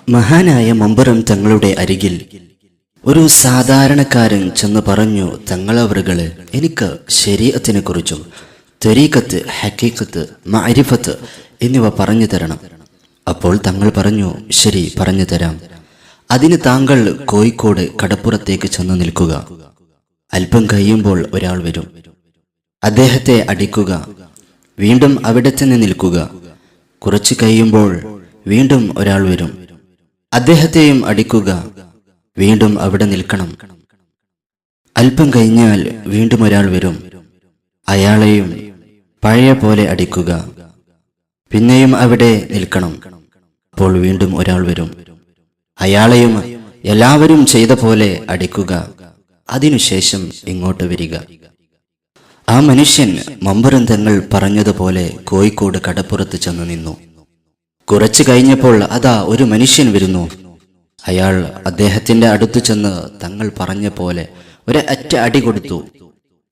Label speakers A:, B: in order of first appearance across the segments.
A: മഹാനായ മമ്പുറം തങ്ങളുടെ അരികിൽ ഒരു സാധാരണക്കാരൻ ചെന്ന് പറഞ്ഞു, തങ്ങളവറുകളെ, എനിക്ക് ശരീഅത്തിനെ കുറിച്ചും തരീഖത്ത്, ഹഖീഖത്ത്, മഅരിഫത്ത് എന്നിവ പറഞ്ഞു തരണം. അപ്പോൾ തങ്ങൾ പറഞ്ഞു, ശരി, പറഞ്ഞു തരാം. അതിന് താങ്കൾ കോഴിക്കോട് കടപ്പുറത്തേക്ക് ചെന്ന് നിൽക്കുക. അല്പം കഴിയുമ്പോൾ ഒരാൾ വരും. അദ്ദേഹത്തെ അടിക്കുക. വീണ്ടും അവിടെ തന്നെ നിൽക്കുക. കുറച്ച് കഴിയുമ്പോൾ വീണ്ടും ഒരാൾ വരും. അദ്ദേഹത്തെയും അടിക്കുക. വീണ്ടും അവിടെ നിൽക്കണം. അല്പം കഴിഞ്ഞാൽ വീണ്ടും ഒരാൾ വരും. അയാളെയും പഴയ പോലെ അടിക്കുക. പിന്നെയും അവിടെ നിൽക്കണം. അപ്പോൾ വീണ്ടും ഒരാൾ വരും. അയാളെയും എല്ലാവരും ചെയ്ത പോലെ അടിക്കുക. അതിനുശേഷം ഇങ്ങോട്ട് വരിക. ആ മനുഷ്യൻ മമ്പുറം തങ്ങൾ പറഞ്ഞതുപോലെ കോഴിക്കോട് കടപ്പുറത്ത് ചെന്ന് നിന്നു. കുറച്ചു കഴിഞ്ഞപ്പോൾ അതാ ഒരു മനുഷ്യൻ വരുന്നു. അയാൾ അദ്ദേഹത്തിന്റെ അടുത്ത് ചെന്ന് തങ്ങൾ പറഞ്ഞ പോലെ ഒരൊറ്റ അടി കൊടുത്തു.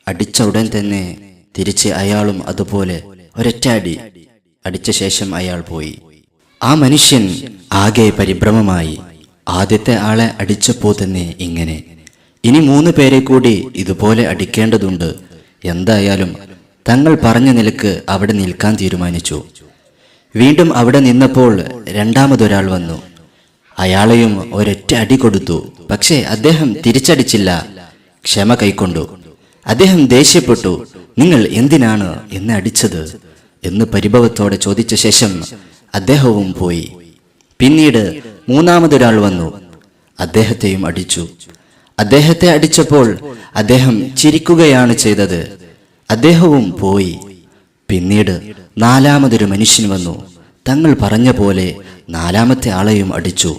A: അടിച്ച ഉടൻ തന്നെ തിരിച്ച് അയാളും അതുപോലെ ഒരൊറ്റ അടി അടിച്ച ശേഷം അയാൾ പോയി. ആ മനുഷ്യൻ ആകെ പരിഭ്രമമായി. ആദ്യത്തെ ആളെ അടിച്ചപ്പോൾ തന്നെ ഇങ്ങനെ, ഇനി 3 പേരെ കൂടി ഇതുപോലെ അടിക്കേണ്ടതുണ്ട്. എന്തായാലും തങ്ങൾ പറഞ്ഞ നിലക്ക് അവിടെ നിൽക്കാൻ തീരുമാനിച്ചു. വീണ്ടും അവിടെ നിന്നപ്പോൾ രണ്ടാമതൊരാൾ വന്നു. അയാളെയും ഒരൊറ്റ അടി കൊടുത്തു. പക്ഷേ അദ്ദേഹം തിരിച്ചടിച്ചില്ല, ക്ഷമ കൈക്കൊണ്ടു. അദ്ദേഹം ദേഷ്യപ്പെട്ടു, നിങ്ങൾ എന്തിനാണ് എന്നെ അടിച്ചത് എന്ന് പരിഭവത്തോടെ ചോദിച്ച ശേഷം അദ്ദേഹവും പോയി. പിന്നീട് 3ാമതൊരാൾ വന്നു. അദ്ദേഹത്തെയും അടിച്ചു. അദ്ദേഹത്തെ അടിച്ചപ്പോൾ അദ്ദേഹം ചിരിക്കുകയാണ് ചെയ്തത്. അദ്ദേഹവും പോയി. പിന്നീട് 4ാമതൊരു മനുഷ്യൻ വന്നു. തങ്ങൾ പറഞ്ഞ പോലെ 4ാമത്തെ ആളെയും അടിച്ചു.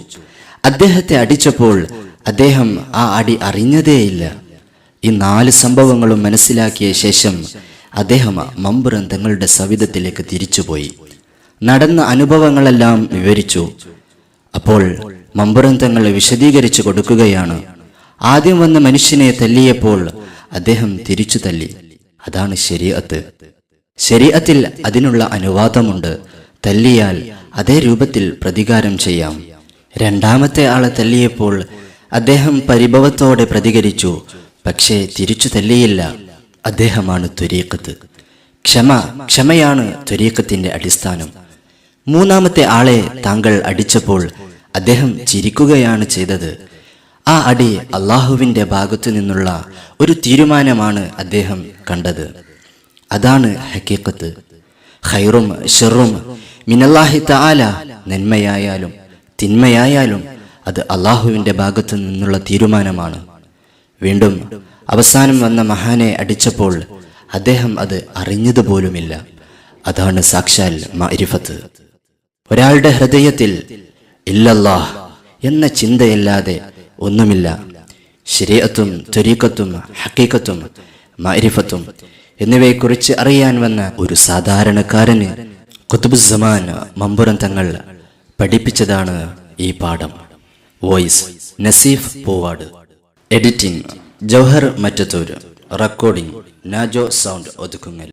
A: അദ്ദേഹത്തെ അടിച്ചപ്പോൾ അദ്ദേഹം ആ അടി അറിഞ്ഞതേയില്ല. ഈ 4 സംഭവങ്ങളും മനസ്സിലാക്കിയ ശേഷം അദ്ദേഹം മമ്പുറം തങ്ങളുടെ സവിധത്തിലേക്ക് തിരിച്ചുപോയി. നടന്ന അനുഭവങ്ങളെല്ലാം വിവരിച്ചു. അപ്പോൾ മമ്പുറം തങ്ങൾ വിശദീകരിച്ചു കൊടുക്കുകയാണ്. ആദ്യം വന്ന മനുഷ്യനെ തല്ലിയപ്പോൾ അദ്ദേഹം തിരിച്ചു തല്ലി. അതാണ് ശരീഅത്ത്. ശരീഅത്തിൽ അതിനുള്ള അനുവാദമുണ്ട്. തല്ലിയാൽ അതേ രൂപത്തിൽ പ്രതികാരം ചെയ്യാം. 2ാമത്തെ ആളെ തല്ലിയപ്പോൾ അദ്ദേഹം പരിഭവത്തോടെ പ്രതികരിച്ചു. പക്ഷേ തിരിച്ചു തല്ലിയില്ല. അദ്ദേഹമാണ് ത്വരീഖത്ത്. ക്ഷമയാണ് ത്വരീഖത്തിന്റെ അടിസ്ഥാനം. 3ാമത്തെ ആളെ താങ്കൾ അടിച്ചപ്പോൾ അദ്ദേഹം ചിരിക്കുകയാണ് ചെയ്തത്. ആ അടി അള്ളാഹുവിന്റെ ഭാഗത്തു നിന്നുള്ള ഒരു തീരുമാനമാണ് അദ്ദേഹം കണ്ടത്. അതാണ് ഹഖീഖത്ത്. ഖൈറും ശർറും മിനല്ലാഹി തആല, നന്മയായാലും തിന്മയായാലും അത് അള്ളാഹുവിന്റെ ഭാഗത്തു നിന്നുള്ള തീരുമാനമാണ്. വീണ്ടും അവസാനം വന്ന മഹാനെ അടിച്ചപ്പോൾ അദ്ദേഹം അത് അറിഞ്ഞതുപോലുമില്ല. അതാണ് സാക്ഷാൽ മഅരിഫത്ത്. ഒരാളുടെ ഹൃദയത്തിൽ ഇല്ലല്ലാഹ് എന്ന ചിന്തയല്ലാതെ ഒന്നുമില്ല. ശരീഅത്തും ത്വരീഖത്തും ഹഖീഖത്തും മഅരിഫത്തും എന്നിവയെക്കുറിച്ച് അറിയാൻ വന്ന ഒരു സാധാരണക്കാരന് ഖുത്ബുസ്സമാൻ മമ്പുറം തങ്ങൾ പഠിപ്പിച്ചതാണ് ഈ പാഠം. Voice Naseef Poovad. Editing Jouhar Mattathur. Recording Najo sound Othukkungal.